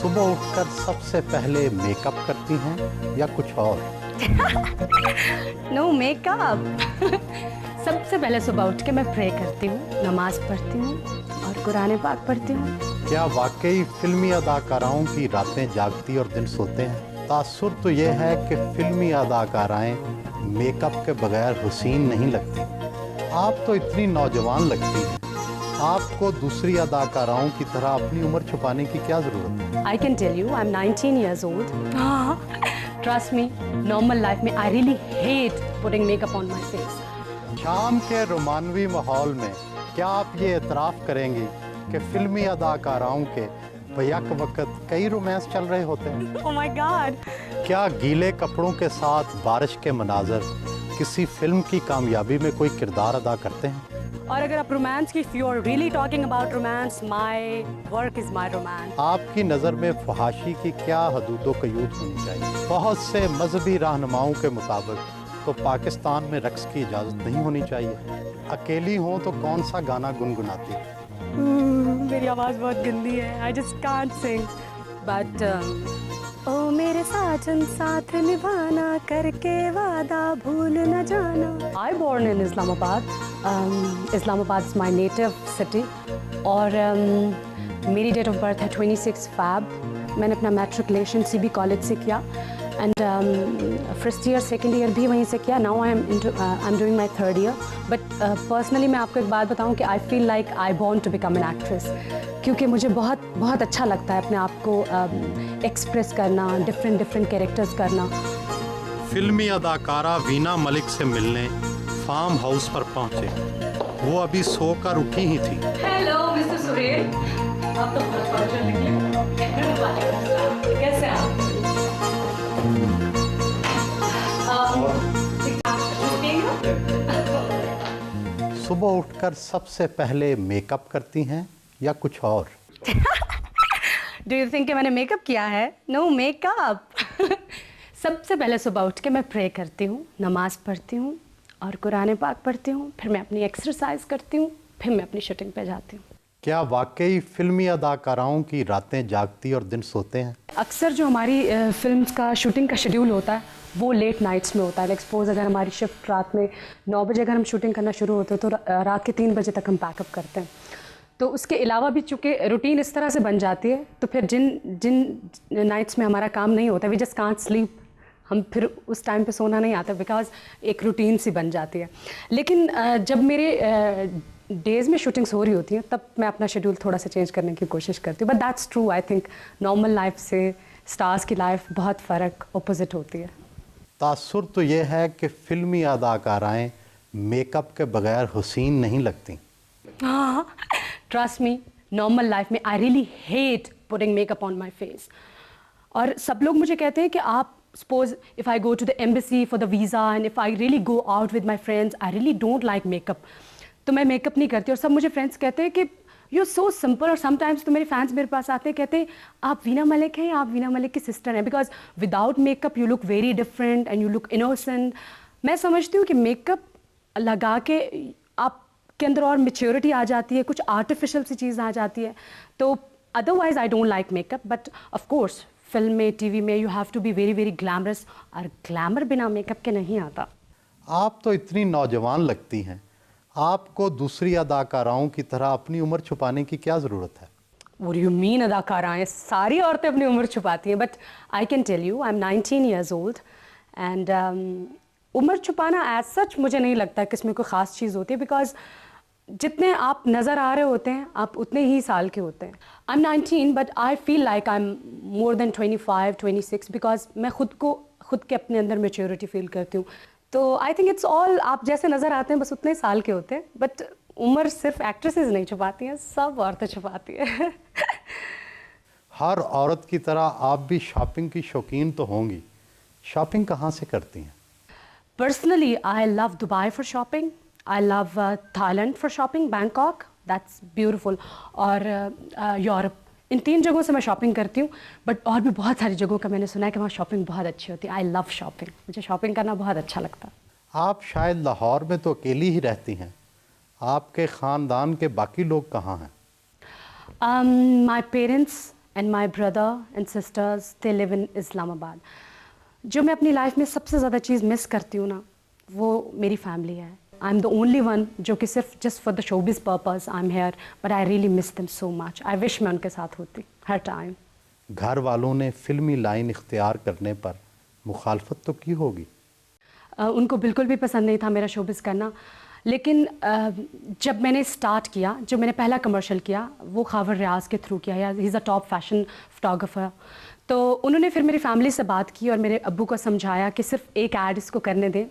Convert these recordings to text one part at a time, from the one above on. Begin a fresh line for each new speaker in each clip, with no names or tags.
सुबह उठकर सबसे पहले मेकअप करती हैं या कुछ और?
No makeup. सबसे पहले सुबह उठ के मैं प्रे करती हूँ, नमाज पढ़ती हूँ और कुरान पाक पढ़ती हूँ।
क्या वाकई फिल्मी अदाकाराओं की रातें जागती और दिन सोते हैं? तासुर तो ये है कि फिल्मी अदाकाराएं मेकअप के बगैर हुसीन नहीं लगती। आप तो इतनी नौजवान लगती हैं। आपको दूसरी अदाकाराओं की तरह अपनी उम्र छुपाने की क्या जरूरत है?
I can tell you, I'm 19 years old. Trust me, normal life में I really hate putting makeup on my face.
शाम के रोमानवी माहौल में क्या आप ये एतराफ़ करेंगी कि फिल्मी अदाकाराओं के बैक वक्त कई रोमांस चल रहे होते हैं?
Oh my God!
क्या गीले कपड़ों के साथ बारिश के मनाजर किसी फिल्म की कामयाबी में कोई किरदार अदा करते हैं?
और अगर आप रोमांस की, if you are really talking about romance, my work is my romance.
आपकी नज़र में फहाशी की क्या हदूद क़यूद होनी चाहिए? बहुत से मजहबी रहनुमाओं के मुताबिक तो पाकिस्तान में रक्स की इजाज़त नहीं होनी चाहिए। अकेली हों तो कौन सा गाना गुनगुनाती है?
मेरी आवाज़ बहुत गंदी है, I just can't sing. But ओ मेरे साजन साथ निभाना करके वादा भूल न जाना। I born in Islamabad. Islamabad is my native city. और मेरी डेट ऑफ बर्थ है 26 फैब। मैंने अपना मैट्रिकुलेशन CB कॉलेज से किया and first year second year भी वहीं से किया। Now I am doing my third year. But personally मैं आपको एक बात बताऊं कि I feel like I born to become an actress, क्योंकि मुझे बहुत बहुत अच्छा लगता है अपने आप को एक्सप्रेस करना, डिफरेंट कैरेक्टर्स करना।
फिल्मी अदाकारा वीना मलिक से मिलने फार्म हाउस पर पहुंचे। वो अभी सोकर उठी ही थी।
हेलो मिस्टर सुहेल, आप तो बहुत फॉर्चूनेट निकले। कैसे आप?
सुबह उठकर सबसे पहले मेकअप करती हैं या कुछ और?
डू यू थिंक कि मैंने मेकअप किया है? No makeup. सबसे पहले सुबह उठ के मैं प्रे करती हूँ, नमाज पढ़ती हूँ और कुरान पाक पढ़ती हूँ, फिर मैं अपनी एक्सरसाइज करती हूँ, फिर मैं अपनी शूटिंग पे जाती हूँ।
क्या वाकई फिल्मी अदाकाराओं की रातें जागती और दिन सोते हैं?
अक्सर जो हमारी फिल्म्स का शूटिंग का शेड्यूल होता है वो लेट नाइट्स में होता है। एक्सपोज अगर हमारी शिफ्ट रात में 9 बजे अगर हम शूटिंग करना शुरू होते हैं तो रात के 3 बजे तक हम पैकअप करते हैं। तो उसके अलावा भी चूँकि रूटीन इस तरह से बन जाती है, तो फिर जिन नाइट्स में हमारा काम नहीं होता, वी जस्ट कांट स्लीप, हम फिर उस टाइम पे सोना नहीं आता बिकॉज एक रूटीन सी बन जाती है। लेकिन जब मेरे डेज़ में शूटिंग्स हो रही होती हैं तब मैं अपना शेड्यूल थोड़ा सा चेंज करने की कोशिश करती हूँ। But that's true, I think normal life से स्टार्स की लाइफ बहुत फ़र्क अपोजिट होती है।
तासुर तो ये है कि फिल्मी अदाकाराएं मेकअप के बगैर हुसीन नहीं लगती।
हाँ, ट्रस्ट मी, नॉर्मल लाइफ में I really hate putting makeup on my face. और सब लोग मुझे कहते हैं कि आप suppose if I go to the embassy for the visa and if I really go out with my friends, I really don't like makeup, तो मैं मेकअप नहीं करती। और सब मुझे फ्रेंड्स कहते हैं कि यू सो सिंपल। और समटाइम्स तो मेरे फैंस मेरे पास आते हैं, कहते हैं आप वीना मलिक हैं या आप वीना मलिक की सिस्टर हैं, because without makeup you look very different and you look innocent. मैं समझती हूँ कि मेकअप लगा के आपके अंदर और मेच्योरिटी आ जाती है, कुछ आर्टिफिशियल सी चीज़ आ जाती है। तो otherwise I don't like makeup, but of course film में, टीवी में you have to be very very glamorous, और ग्लैमर बिना मेकअप के नहीं आता।
आप तो इतनी नौजवान लगती हैं। आपको दूसरी अदाकाराओं की तरह अपनी उम्र छुपाने की क्या ज़रूरत है?
What do you mean अदाकाराएं? सारी औरतें अपनी उम्र छुपाती हैं, but I can tell you, I am 19 years old and उम्र छुपाना एज सच मुझे नहीं लगता कि इसमें कोई ख़ास चीज़ होती है, बिकॉज जितने आप नज़र आ रहे होते हैं आप उतने ही साल के होते हैं। आई am 19 but I feel like I am more than 25, 26 because मैं खुद के अपने अंदर मेच्योरिटी फील करती हूँ। तो आई थिंक इट्स ऑल, आप जैसे नज़र आते हैं बस उतने साल के होते हैं, बट उम्र सिर्फ एक्ट्रेसेस नहीं छुपाती हैं, सब औरतें छुपाती हैं।
हर औरत की तरह आप भी शॉपिंग की शौकीन तो होंगी। शॉपिंग कहाँ से करती हैं?
Personally I love Dubai for shopping, I love Thailand for shopping, Bangkok, that's beautiful, और यूरोप। इन 3 जगहों से मैं शॉपिंग करती हूँ, बट और भी बहुत सारी जगहों का मैंने सुना है कि वहाँ शॉपिंग बहुत अच्छी होती है। आई लव शॉपिंग, मुझे शॉपिंग करना बहुत अच्छा लगता है।
आप शायद लाहौर में तो अकेली ही रहती हैं। आपके ख़ानदान के बाकी लोग कहाँ हैं?
My parents and my brother and sisters, they live in Islamabad. जो मैं अपनी लाइफ में सबसे ज़्यादा चीज़ मिस करती हूँ ना, वो मेरी फैमिली है. I am the only one जो कि सिर्फ just for the showbiz purpose I am here, but I really miss them so much. I wish मैं उनके साथ होती हर टाइम.
घर वालों ने फिल्मी लाइन इख्तियार करने पर मुखालफत तो की होगी.
उनको बिल्कुल भी पसंद नहीं था मेरा शोबिज़ करना, लेकिन जब मैंने स्टार्ट किया, जब मैंने पहला कमर्शियल किया, वो खावर रियाज के थ्रू किया. He is a top fashion photographer. तो उन्होंने फिर मेरी फैमिली से बात की और मेरे अब्बू को समझाया कि सिर्फ एक ऐड इसको करने दें.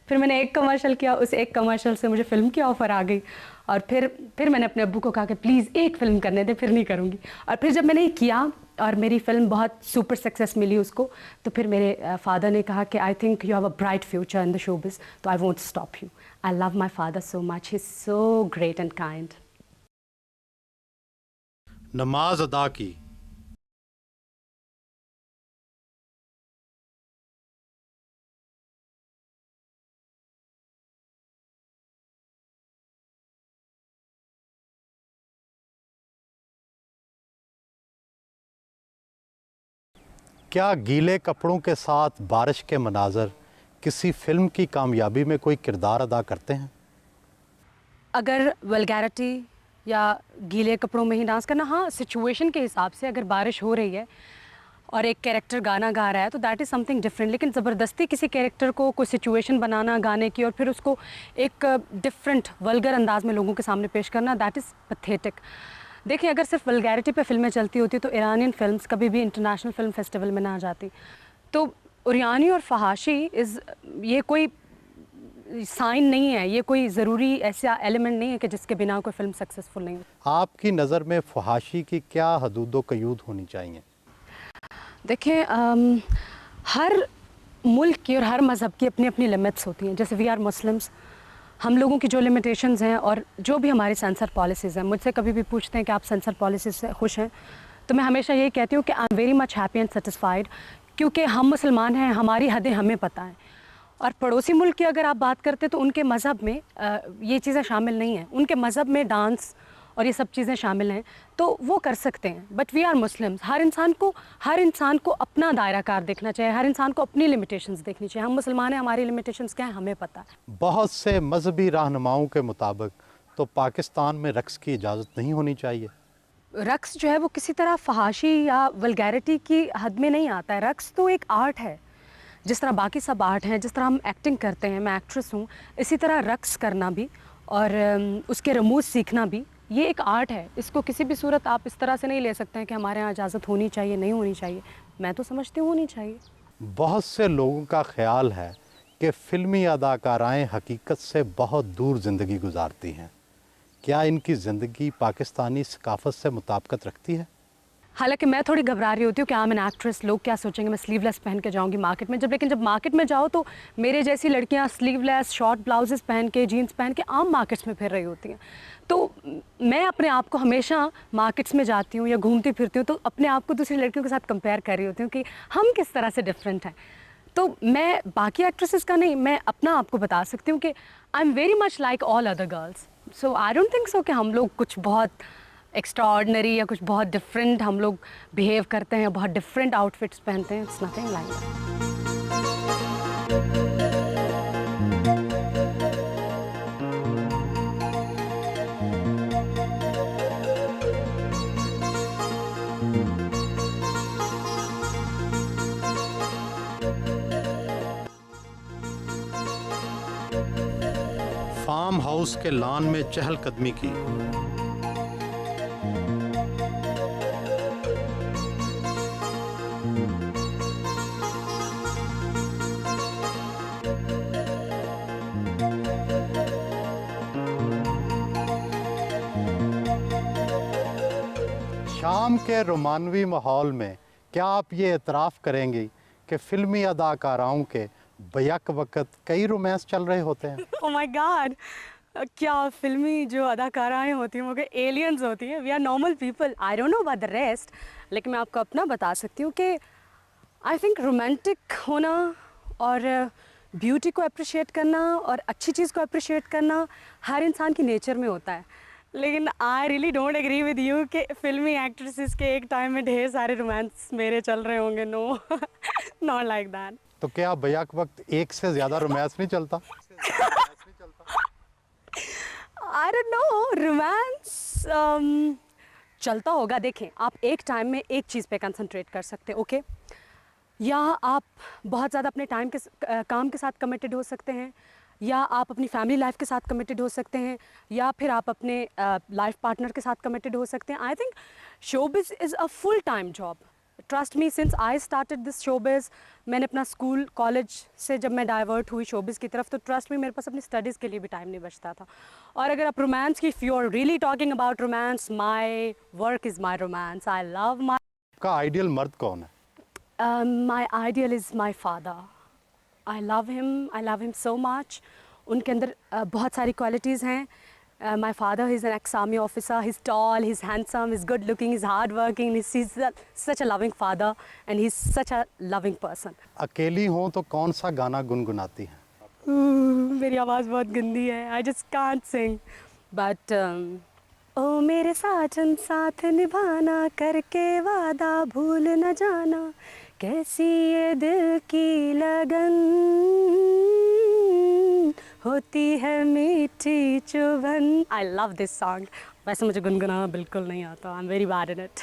फिर मैंने एक कमर्शियल किया, उस एक कमर्शियल से मुझे फ़िल्म की ऑफ़र आ गई. और फिर मैंने अपने अब्बू को कहा कि प्लीज़ एक फ़िल्म करने दें, फिर नहीं करूँगी. और फिर जब मैंने ये किया और मेरी फ़िल्म बहुत सुपर सक्सेस मिली उसको, तो फिर मेरे फादर ने कहा कि I think you have a bright future in the showbiz, तो I won't stop you. I love my father so much, he is so great and kind.
नमाज अदा की. क्या गीले कपड़ों के साथ बारिश के मनाज़र किसी फ़िल्म की कामयाबी में कोई किरदार अदा करते हैं?
अगर वल्गैरिटी या गीले कपड़ों में ही डांस करना, हाँ, सिचुएशन के हिसाब से. अगर बारिश हो रही है और एक कैरेक्टर गाना गा रहा है तो दैट इज़ समथिंग डिफरेंट. लेकिन ज़बरदस्ती किसी कैरेक्टर को कोई सिचुएशन बनाना गाने की और फिर उसको एक डिफरेंट वल्गर अंदाज में लोगों के सामने पेश करना, दैट इज़ पैथेटिक. देखिए, अगर सिर्फ वल्गैरिटी पे फिल्में चलती होती तो ईरानियन फिल्म्स कभी भी इंटरनेशनल फिल्म फेस्टिवल में ना जाती. तो उरियानी और फहाशी ये कोई साइन नहीं है, ये कोई ज़रूरी ऐसा एलिमेंट नहीं है कि जिसके बिना कोई फिल्म सक्सेसफुल नहीं हो.
आपकी नज़र में फहाशी की क्या हदूद व क़यूद होनी चाहिए?
देखिए, हर मुल्क की और हर मज़हब की अपनी अपनी लिमिट्स होती हैं. जैसे वी आर मुस्लिम्स, हम लोगों की जो लिमिटेशंस हैं और जो भी हमारी सेंसर पॉलिसीज़ हैं, मुझसे कभी भी पूछते हैं कि आप सेंसर पॉलिसीज़ से खुश हैं, तो मैं हमेशा यही कहती हूँ कि आई am very much happy and satisfied, क्योंकि हम मुसलमान हैं, हमारी हदें हमें पता हैं. और पड़ोसी मुल्क की अगर आप बात करते तो उनके मज़हब में ये चीज़ें शामिल नहीं हैं. उनके मज़हब में डांस और ये सब चीज़ें शामिल हैं, तो वो कर सकते हैं. But we are Muslims. हर इंसान को अपना दायरा कार देखना चाहिए, हर इंसान को अपनी लिमिटेशंस देखनी चाहिए. हम मुसलमान हैं, हमारी लिमिटेशंस क्या हैं हमें पता है.
बहुत से मजहबी रहनुमाओं के मुताबिक तो पाकिस्तान में रक्स की इजाज़त नहीं होनी चाहिए.
रक्स जो है वो किसी तरह फहाशी या वल्गैरिटी की हद में नहीं आता है. रक्स तो एक आर्ट है, जिस तरह बाकी सब आर्ट हैं. जिस तरह हम एक्टिंग करते हैं, मैं एक्ट्रेस हूँ, इसी तरह रक्स करना भी और उसके रमूज़ सीखना भी ये एक आर्ट है. इसको किसी भी सूरत आप इस तरह से नहीं ले सकते हैं कि हमारे यहाँ इजाज़त होनी चाहिए, नहीं होनी चाहिए. मैं तो समझती हूँ होनी चाहिए.
बहुत से लोगों का ख्याल है कि फ़िल्मी अदाकाराएँ हकीकत से बहुत दूर ज़िंदगी गुजारती हैं. क्या इनकी ज़िंदगी पाकिस्तानी सकाफ़त से मुताबिकत रखती है?
हालांकि मैं थोड़ी घबरा रही होती हूँ कि आई एम एन एक्ट्रेस, लोग क्या सोचेंगे, मैं स्लीवलेस पहन के जाऊँगी मार्केट में. लेकिन जब मार्केट में जाओ तो मेरे जैसी लड़कियाँ स्लीवलेस शॉर्ट ब्लाउजेस पहन के, जीन्स पहन के आम मार्केट्स में फिर रही होती हैं. तो मैं अपने आप को हमेशा मार्केट्स में जाती हूँ या घूमती फिरती हूँ तो अपने आप को दूसरी लड़कियों के साथ कंपेयर कर रही होती हूँ कि हम किस तरह से डिफरेंट हैं. तो मैं बाकी एक्ट्रेसेस का नहीं, मैं अपना आपको बता सकती हूँ कि आई am very much like all other girls. So I don't think so कि हम लोग कुछ बहुत एक्स्ट्रा ऑर्डनरी या कुछ बहुत डिफरेंट हम लोग बिहेव करते हैं, बहुत डिफरेंट आउटफिट्स पहनते हैं. It's nothing like that.
Farm house के लॉन में चहलकदमी की. शाम के रोमानवी माहौल में क्या आप ये एतराफ़ करेंगी कि फ़िल्मी अदाकाराओं के बैक वक़्त कई रोमांस चल रहे होते हैं?
ओह माय गॉड, क्या फिल्मी जो अदाकाराएँ होती हैं वो क्या एलियंस होती हैं? We are normal people. I don't know about the rest, लेकिन मैं आपको अपना बता सकती हूँ कि आई थिंक रोमांटिक होना और ब्यूटी को अप्रिशिएट करना और अच्छी चीज़ को अप्रिशिएट करना हर इंसान की नेचर में होता है. लेकिन I really don't agree with you कि फिल्मी एक्ट्रेसेस के एक टाइम में ढेर सारे रोमांस मेरे चल रहे होंगे. No, not like that.
तो क्या भैया के वक्त एक से ज़्यादा रोमांस नहीं चलता?
आई डोंट नो, रोमांस चलता होगा. देखें, आप एक टाइम में एक चीज़ पे कंसंट्रेट कर सकते हैं, ओके? या आप बहुत ज़्यादा अपने काम के साथ कमिटेड हो सकते हैं, या आप अपनी फैमिली लाइफ के साथ कमिटेड हो सकते हैं, या फिर आप अपने लाइफ पार्टनर के साथ कमिटेड हो सकते हैं. I think showbiz is a full time job. Trust me, since I started this showbiz, मैंने अपना स्कूल कॉलेज से जब मैं डाइवर्ट हुई शोबिज़ की तरफ, तो ट्रस्ट मी, मेरे पास अपनी स्टडीज़ के लिए भी टाइम नहीं बचता था. और अगर आप रोमांस की, if you are really talking about romance, my work is my romance. I love my.
का आइडियल मर्द कौन है?
My ideal is my father. I love him so much. उनके अंदर बहुत सारी क्वालिटीज़ हैं. My father is an ex army officer. He is tall, he is handsome, he is good looking, he is hard working, he is such a loving father and he is such a loving person.
अकेली हों तो कौन सा गाना गुनगुनाती हैं?
मेरी आवाज़ बहुत गंदी है. I just can't sing. But ओ मेरे साजन, साथ निभाना, करके वादा भूल न जाना, कैसी ये दिल की लगन, होती है मीठी चुभन. I love this song. वैसे मुझे गुनगुनाना बिल्कुल नहीं आता. I am very bad in it.